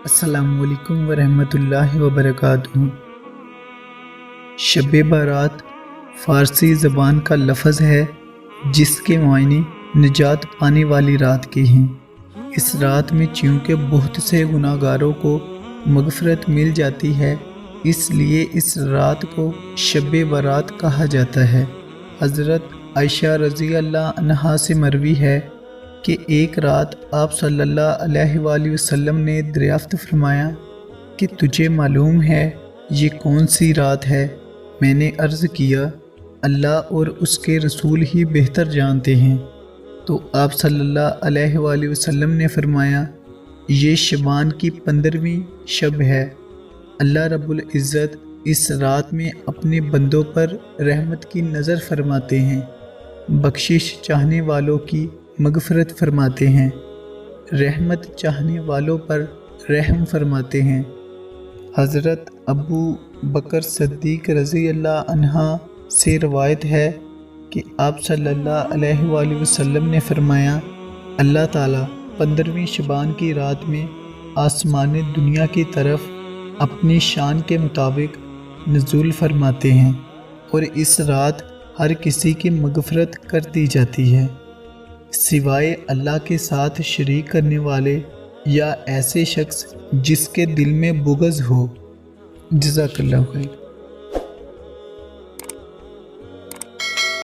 السلام علیکم ورحمۃ اللہ وبرکاتہ۔ شب بارات فارسی زبان کا لفظ ہے جس کے معنی نجات پانے والی رات کے ہیں۔ اس رات میں چونکہ بہت سے گناہ گاروں کو مغفرت مل جاتی ہے، اس لیے اس رات کو شب بارات کہا جاتا ہے۔ حضرت عائشہ رضی اللہ عنہا سے مروی ہے کہ ایک رات آپ صلی اللہ علیہ وآلہ وسلم نے دریافت فرمایا کہ تجھے معلوم ہے یہ کون سی رات ہے؟ میں نے عرض کیا اللہ اور اس کے رسول ہی بہتر جانتے ہیں۔ تو آپ صلی اللہ علیہ وآلہ وسلم نے فرمایا یہ شعبان کی 15ویں شب ہے۔ اللہ رب العزت اس رات میں اپنے بندوں پر رحمت کی نظر فرماتے ہیں، بخشش چاہنے والوں کی مغفرت فرماتے ہیں، رحمت چاہنے والوں پر رحم فرماتے ہیں۔ حضرت ابو بکر صدیق رضی اللہ عنہ سے روایت ہے کہ آپ صلی اللہ علیہ وآلہ وسلم نے فرمایا اللہ تعالیٰ 15ویں شعبان کی رات میں آسمان دنیا کی طرف اپنی شان کے مطابق نزول فرماتے ہیں اور اس رات ہر کسی کی مغفرت کر دی جاتی ہے سوائے اللہ کے ساتھ شریک کرنے والے یا ایسے شخص جس کے دل میں بغض ہو۔ جزاک اللہ خیر۔